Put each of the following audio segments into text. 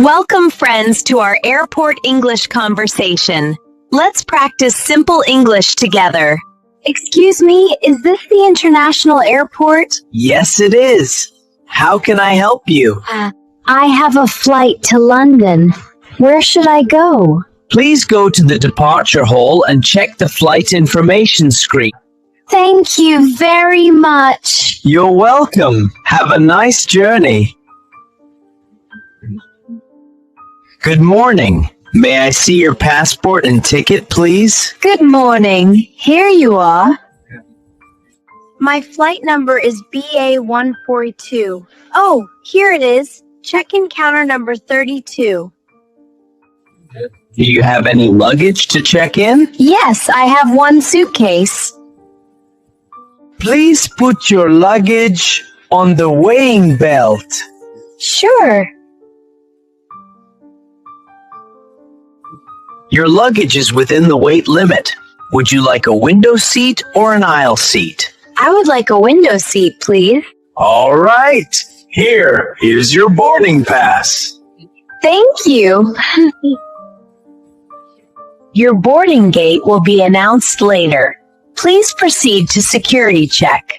Welcome, friends, to our airport English conversation. Let's practice simple English together. Excuse me, is this the international airport? Yes, it is. How can I help you? I have a flight to London. Where should I go? Please go to the departure hall and check the flight information screen. Thank you very much. You're welcome. Have a nice journey. Good morning. May I see your passport and ticket, please? Good morning. Here you are. My flight number is BA142. Oh, here it is. Check-in counter number 32. Do you have any luggage to check in? Yes, I have one suitcase. Please put your luggage on the weighing belt. Sure. Your luggage is within the weight limit. Would you like a window seat or an aisle seat? I would like a window seat, please. All right. Here's your boarding pass. Thank you. Your boarding gate will be announced later. Please proceed to security check.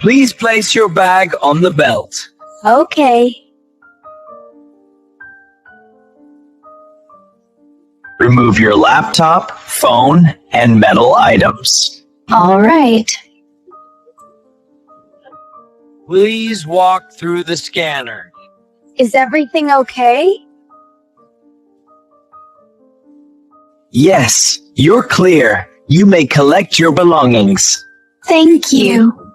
Please place your bag on the belt. Okay. Remove your laptop, phone, and metal items. All right. Please walk through the scanner. Is everything okay? Yes, you're clear. You may collect your belongings. Thank you.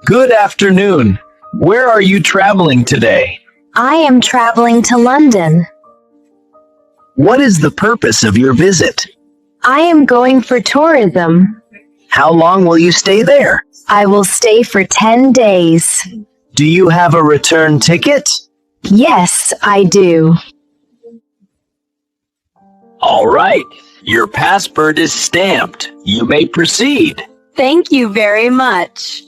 Good afternoon. Where are you traveling today? I am traveling to London. What is the purpose of your visit? I am going for tourism. How long will you stay there? I will stay for 10 days. Do you have a return ticket? Yes, I do. All right. Your passport is stamped. You may proceed. Thank you very much.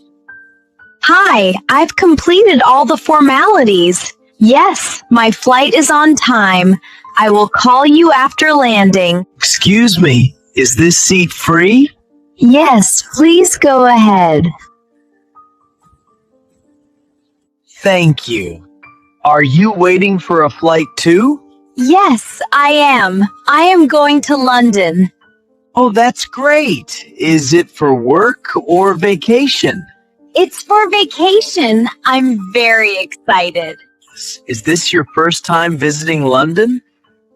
Hi, I've completed all the formalities. Yes, my flight is on time. I will call you after landing. Excuse me, is this seat free? Yes, please go ahead. Thank you. Are you waiting for a flight too? Yes, I am. I am going to London. Oh, that's great. Is it for work or vacation? It's for vacation. I'm very excited. Is this your first time visiting London?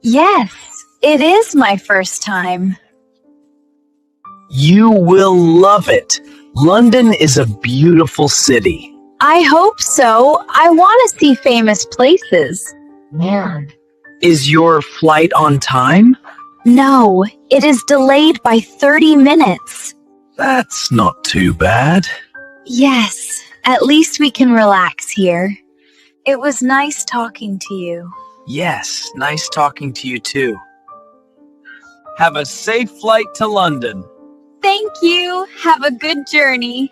Yes, it is my first time. You will love it. London is a beautiful city. I hope so. I want to see famous places. Is your flight on time? No, it is delayed by 30 minutes. That's not too bad. Yes, at least we can relax here. It was nice talking to you. Yes, nice talking to you too. Have a safe flight to London. Thank you. Have a good journey.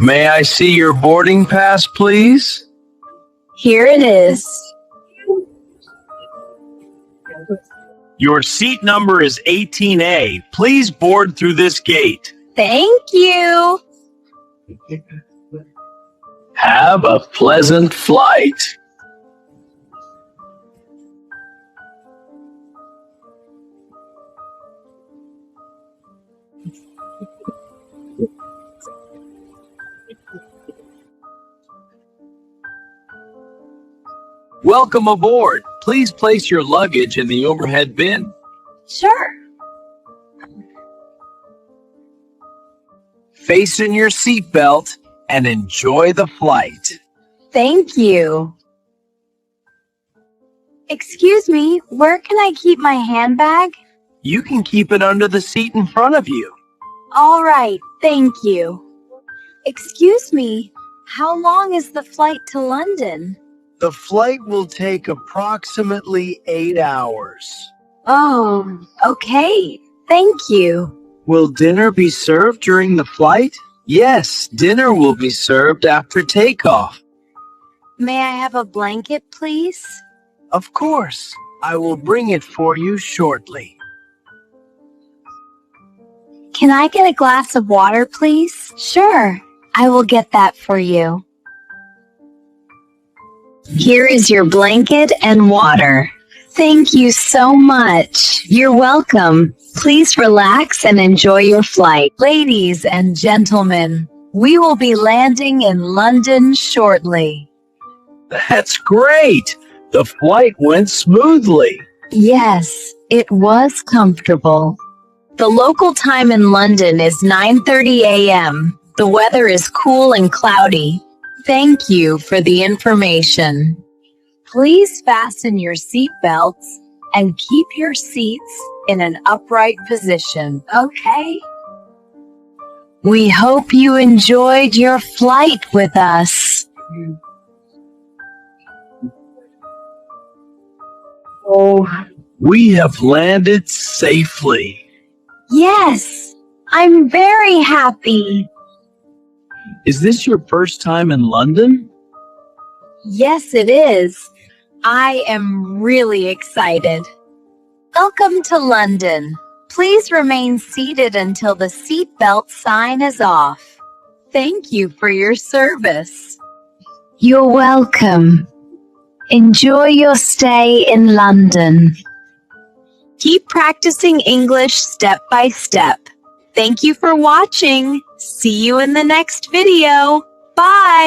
May I see your boarding pass, please? Here it is. Your seat number is 18A. Please board through this gate. Thank you. Have a pleasant flight. Welcome aboard. Please place your luggage in the overhead bin. Sure. Fasten your seatbelt and enjoy the flight. Thank you. Excuse me, where can I keep my handbag? You can keep it under the seat in front of you. All right, thank you. Excuse me, how long is the flight to London? The flight will take approximately 8 hours. Oh, okay. Thank you. Will dinner be served during the flight? Yes, dinner will be served after takeoff. May I have a blanket, please? Of course, I will bring it for you shortly. Can I get a glass of water, please? Sure, I will get that for you. Here is your blanket and water. Thank you so much. You're welcome. Please relax and enjoy your flight. Ladies and gentlemen, we will be landing in London shortly. That's great! The flight went smoothly. Yes, it was comfortable. The local time in London is 9:30 a.m. The weather is cool and cloudy. Thank you for the information. Please fasten your seatbelts and keep your seats in an upright position, okay? We hope you enjoyed your flight with us. We have landed safely. Yes, I'm very happy. Is this your first time in London? Yes, it is. I am really excited. Welcome to London. Please remain seated until the seatbelt sign is off. Thank you for your service. You're welcome. Enjoy your stay in London. Keep practicing English step by step. Thank you for watching. See you in the next video. Bye.